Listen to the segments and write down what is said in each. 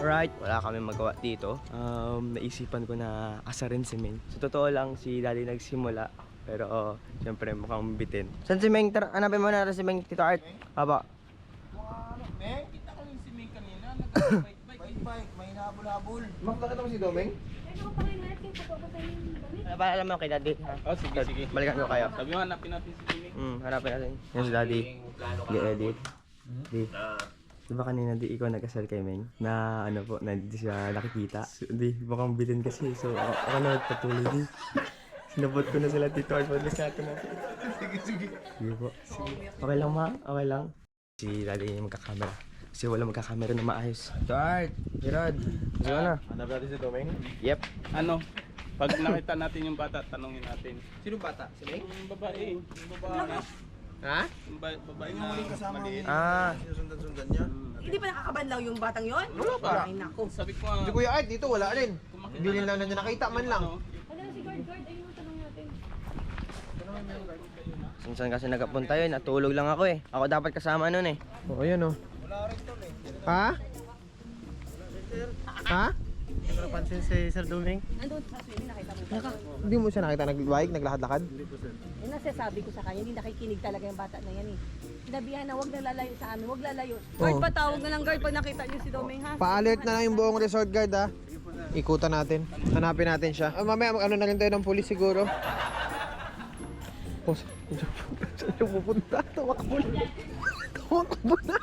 Alright, wala kami magawa dito. Naisipan ko na asarin si Meng. Sa totoo lang, si Daddy nagsimula. Pero, syempre, mukhang bitin. Saan si Meng? Hanapin mo na si Meng, Tito Art. Haba. Meng? Kita ko yung si Meng kanina. Nag-bike, may nahabol-habol. Makakita mo si Domeng? Alam mo kay Daddy. Oh, sige. Balikan ko kayo. Sabi mo, hanapin natin si Meng. Hanapin natin. Yung si Daddy. Di-edit. Diba kanina ikaw nag-asal kay Meng? Na ano po, na hindi siya nakikita. So, di, mukhang bitin kasi. So ako na nagpatuloy din. Sinabot ko na sila Tito Art. Padlas natin natin. Sige po. Okay lang ma? Okay lang. Si Daddy yung magkakamera. Kasi wala magkakamera na maayos. Tito Art! Gerard! Gusto na? Hanap natin si Domeng? Yep. Ano? Pag nakita natin yung bata, tanungin natin. Sino bata? Si Meng? Yung babae. Yung babae. Ha? Yung babae na Yung kasama mo. maliit. Sinusundan-sundan niya? Hindi pa nakakabanlaw yung batang yon? Wala pa. Ay nako. Sabi ko nga, Si Kuya Art dito wala rin. kung makita Hindi rin lang na niya nakita man lang. ano, Saan kasi nagpunta yun? Natulog lang ako eh. Ako dapat kasama nun eh. Oo, ayan o. Ha? Ha? Hindi ko napansin si Sir Domeng. Nandun sa swing, nakita mo. Hindi mo siya nakita nag-bike, naglakad-lakad? Eh, nasasabi ko sa kanya, hindi nakikinig talaga yung bata na yan eh. Sinabihan na huwag na lalayo sa amin, huwag lalayo. Guard, patawag na lang guard pag nakita niyo si Domeng ha. Pa-alert na lang yung buong resort guard ha. Ikutan natin. Hanapin natin siya. Mamaya ano na rin tayo ng pulis siguro. Oh, saan yung pupunta? Tumakbo na. Tumakbo na.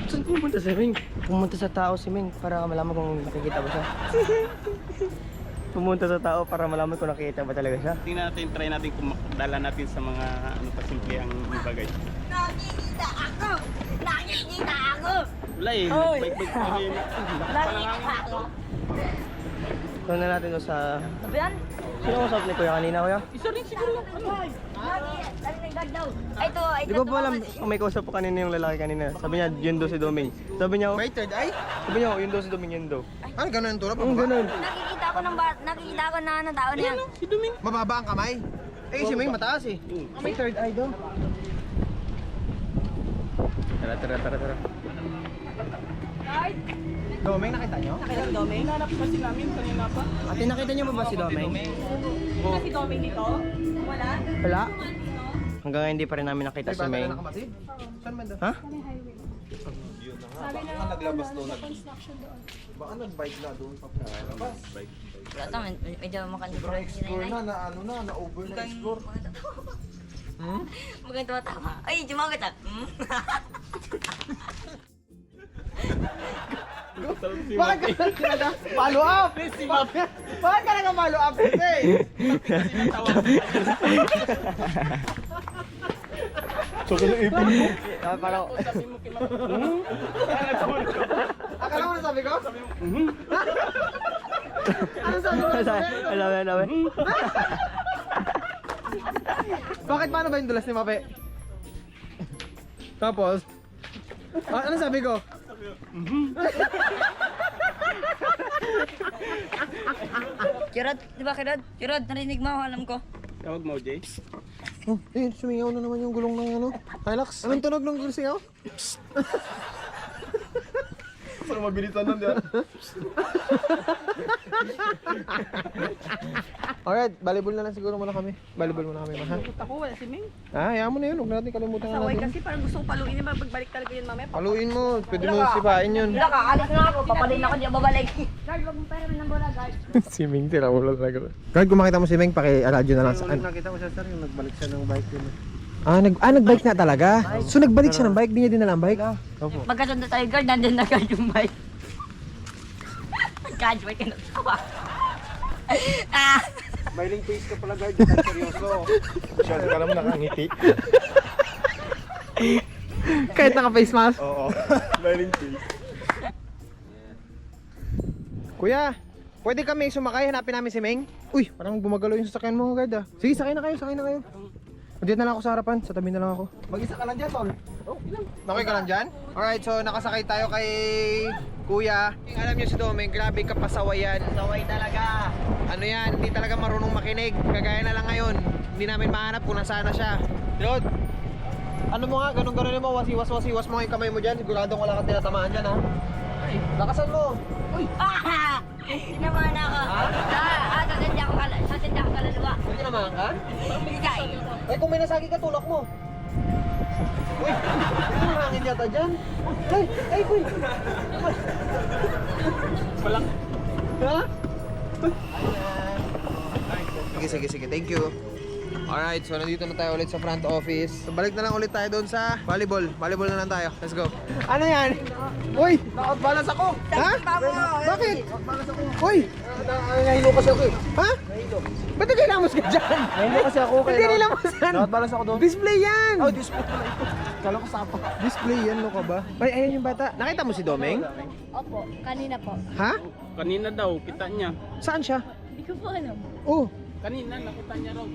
Saan pumunta si Meng? Pumunta sa tao si Meng para malaman kung nakikita ba siya. Pumunta sa tao para malaman kung nakikita ba talaga siya. tingnan natin, try natin kung makadala natin sa mga ano pasimple ang bagay. Nakikita ako! Nakikita ako! Wala eh, Hoy! bike-bike pa rin. Nakikita ako! Ito na natin sa... Sabi yan? Sino usap ni Kuya kanina, Kuya? Isa rin siguro. Ito, Di ko po alam kung may kausap po kanina yung lalaki kanina. Sabi niya, yun daw si Domeng. Sabi niya, May third eye? sabi niya, yun daw si Domeng, yun daw. Ano ganun ang tulap? Ganun. Nakikita ko na ano tao na yan. Si Doming. Mababa ang kamay? Eh, si Ming mataas eh. May third eye daw. Tara. Domeng, nakita nyo? Nakita si Domeng? Hinanap kasi namin kanina pa. Ate, nakita niyo ba si Domeng? Nakita si Domeng dito? Wala? Wala. Hanggang ngayon hindi pa rin namin nakita May si bata Meng. na nakamasid? Saan man daw? Ha? Baka naglabas doon. Baka nag-bike na doon. Labas. Wala to, medyo mukhang Explore na ano na, na-over na explore. mukhang tumatama. Ay, jumagat ah. Bakit ka talaga follow up? Bakit ka talaga follow up? Hey! So, kung ipin mo? Parang... Akala mo na sabi ko? Ano sabi mo? Alam. Bakit paano ba yung dulas ni Mape? Tapos? Ano sabi ko? Kirod, di ba Kirod? Kirod, narinig mo, alam ko. Tawag mo, Jay. Oh, sumingaw na naman yung gulong ng ano. Hilux. Anong tunog ng gulong singaw? Parang mabilisan nun yan. Alright, volleyball na lang siguro muna kami. Volleyball muna kami, ha? Ako, wala si Ming. Hayaan mo na yun. Huwag natin kalimutan na Saway natin. kasi parang gusto ko paluin niya, pagbalik talaga yun mamaya. Paluin mo. Pwede mo sipain yun. Wala ka, alis na ako, papalin ako, di babalik. Guard, wag mo pera ng bola, guard. Si Ming, tira mo lang talaga. Guard, kung makita mo si Ming, paki-radyo na lang sa Nakita ko siya sir, yung nagbalik siya ng bike yun. nagbike na talaga? So nagbalik siya ng bike, di niya din nalang bike? Magkasundo tayo, guard, nandun na guard yung bike. Guard, may kinatawa. Smiling face ka pala, guard. Seryoso. Siya, ka naman nakangiti. Kahit naka-face mask? Oo. Smiling face. Kuya, pwede kami sumakay, hanapin namin si Meng? Uy, parang gumagalaw yung sasakyan mo, guard ah. Sige, sakay na kayo. Dito na lang ako sa harapan, sa tabi na lang ako. Mag-isa ka lang dyan, tol. Okay ka lang dyan? Alright, so nakasakay tayo kay Kuya. Alam niyo si Domeng, grabe kapasawayan. Saway talaga. Ano yan, hindi talaga marunong makinig. Kagaya na lang ngayon, hindi namin mahanap kung nasaan na siya. Rod, ano mo nga, ganun mo, wasiwas mo nga yung kamay mo dyan. Siguradong wala kang tinatamaan dyan ha. Lakasan mo. Ah! Naman ako. Sasadya ko kaluluwa. Hindi naman ka? Bigay. Ay, kung may nasagi ka, tulak mo. Uy, may hangin yata dyan. Ay, uy. Walang Ha? Sige. Thank you. Alright, so nandito na tayo ulit sa front office. So, balik na lang ulit tayo doon sa volleyball. Volleyball na lang tayo. Let's go. Ano yan? Uy! Nakot-balance ako! Ha? Bakit? Uy! Nahilo kasi ako eh. Ha? Nahilo. Ba't nagkilamos ka dyan? Nahilo kasi ako. Hindi nilamusan. Nakot-balance ako doon. Display yan! Oh, display pala ito. Kala ko sapa. Display yan, no ka ba? Ay, ayan yung bata. Nakita mo si Domeng? Opo, kanina po. Ha? kanina daw, kita niya. Saan siya? Hindi ko po alam. Oh, Kanina, nakita niya raw.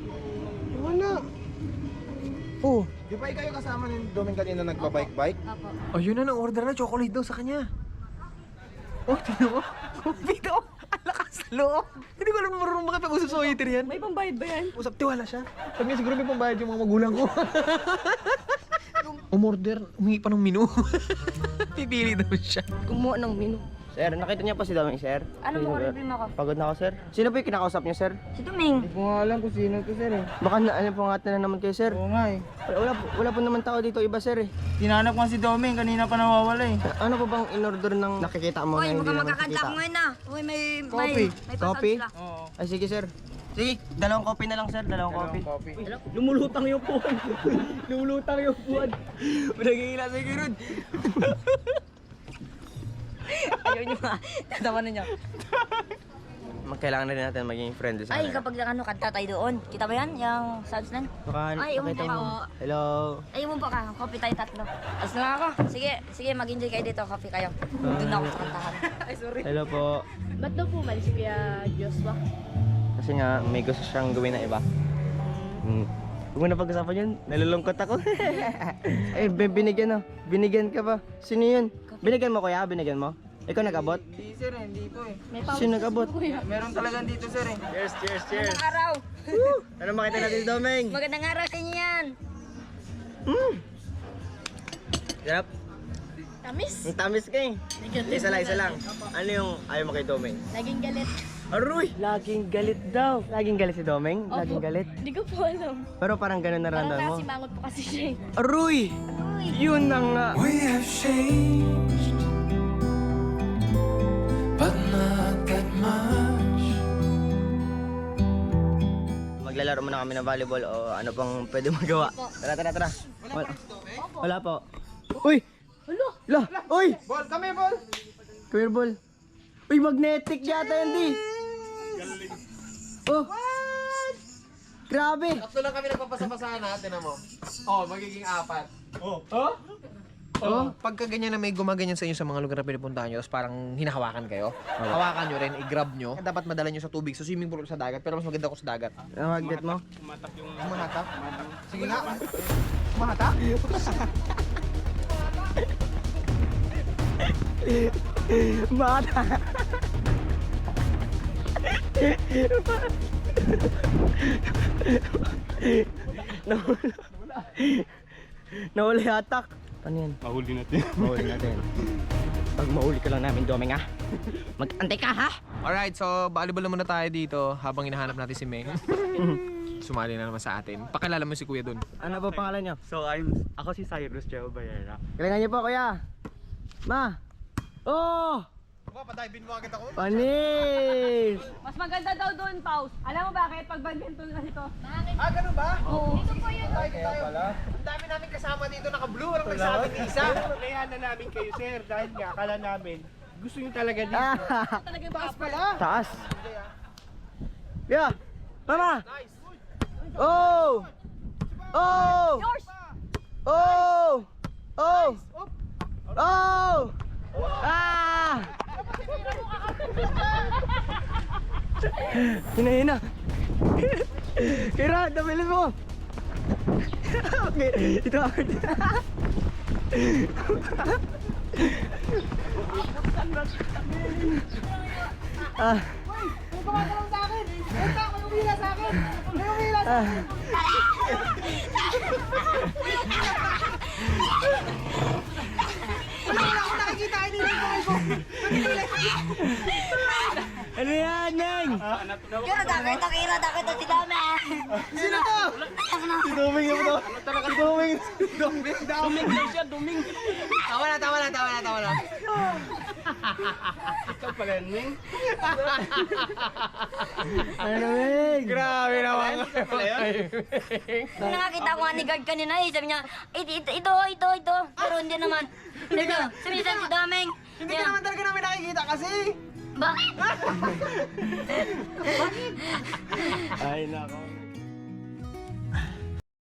wala. Oh. Di ba kayo kasama ni Domeng kanina nagpa-bike-bike? Opo. Oh, yun na order na chocolate daw sa kanya. Oh, tignan mo. Pito, ang lakas sa loob. Hindi ko alam marunong makipag-usap sa waiter yan. May pambayad ba yan? Usap, tiwala siya. Sabi niya siguro may pambayad yung mga magulang ko. Umorder, humingi pa ng menu. Pipili daw siya. Kumuha ng menu. Sir, nakita niya pa si Domeng, sir? Anong order mo ako? Pagod na ako, sir. Sino po yung kinakausap niyo, sir? Si Tuming. Hindi ko nga alam kung sino to, sir eh. Baka ano pangatan na naman kayo, sir. Oo nga eh. Wala po naman tao dito, iba, sir eh. Tinanap ko si Domeng, kanina pa nawawala eh. Ano pa bang in-order ng nakikita mo na Uy, hindi mukhang naman magkakanta nakikita? ko ngayon na. Uy, may Coffee. pasal Coffee? sila. Oo. Ay, sige, sir. Sige, dalawang coffee na lang, sir. Dalawang coffee. Coffee. Lumulutang yung puwan. Lumulutang yung puwan. Pinagigila sa girod. Ayaw nyo nga. Tatawanan nyo. Kailangan na rin natin maging friendly sa Ay, kanila. kapag ano, kanta tayo doon. Kita ba yan? Yung sounds nan? Baka Ay, nakita umupo mo. ka. Hello. Ay, umupo ka. Coffee tayo tatlo. As lang ako. Sige, mag-enjoy kayo dito. Coffee kayo. Doon ako sa kantahan. Ay, sorry. Hello po. Ba't daw po umalis kaya Joshua? Kasi nga, may gusto siyang gawin na iba. Huwag mo na pag-usapan yun. Nalulungkot ako. Ay, binigyan Binigyan ka ba? Sino yun? Binigyan mo, kuya? Binigyan mo? Ikaw nag-abot? Hindi sir eh, hindi po eh. May pawis Sino nag-abot? Meron talaga dito sir eh. Magandang araw. Ano makita natin si Domeng? Magandang araw sa inyo yan. Sarap. Tamis. Ang tamis ka eh. Isa lang. Ano yung ayaw mo kay Domeng? Naging galit. Aroy! Laging galit daw. Laging galit si Domeng? Laging galit? Hindi ko po alam. Pero parang ganun na Parang random mo. nasimangot po kasi siya eh. Aroy! Yun na nga. We have changed, but not that much. Maglalaro muna kami ng volleyball o ano pang pwede magawa. Tara. Wala po. Uy! Hala! Uy! Ball, kami ball! Queer ball. Uy, magnetic yata yun, di. Oh! Grabe! Tatlo lang kami nagpapasa-pasahan natin mo. Oh, magiging 4. Oh. Oh? Pagka ganyan na may gumaganyan sa inyo sa mga lugar na pinupuntahan nyo, tapos parang hinahawakan kayo, hawakan nyo rin, i-grab nyo. Dapat madala nyo sa tubig, sa swimming pool o sa dagat, pero mas maganda ko sa dagat. Ang magnet mo? Tumatak yung... Mahatak? Sige nga. Mahatak? Bata! Nahuli hatak. Ano yan? Mahuli natin. Mahuli natin. Pag mahuli ka lang namin, Domeng ah. Mag-antay ka ha? Alright, so volleyball na muna tayo dito habang hinahanap natin si Meng. Sumali na naman sa atin. Pakilala mo si Kuya dun. Ano ba pangalan niyo? So, ako si Cyrus Cheo Bayera. Galingan niyo po, kuya. Ma! Oh! Padive mo agad ako. Panis! Mas maganda daw doon, Paus. Alam mo bakit? Pag badminton kasi to. Ah, ganun ba? Oo. Tayo pala. Ang dami namin kasama dito, naka-blue. Walang nagsabi ni isa. Playan na namin kayo, sir. Dahil nga, akala namin, gusto nyo talaga dito. Talagang taas pala. Taas. Yeah. Mama. Oh. Oh. Oh. Oh. Oh. Ah. Hina. Kira, dabilin mo. Okay, ito ako. Ah. Wala ako nakikita. Hindi lang Ano yan, Neng? Kira dakit to si Dome. Sino to? Si Doming yung to. Ano talaga si Doming? Doming daw siya, Doming. Tawa na. Ikaw pala yan, Ming. Ano, Neng? Grabe naman. Nung nakakita ko nga ni guard kanina eh, sabi niya, ito. Pero hindi naman. Sabi niya, sumisan si Domeng. Hindi ka naman talaga namin nakikita kasi. Bakit? Ay, nako.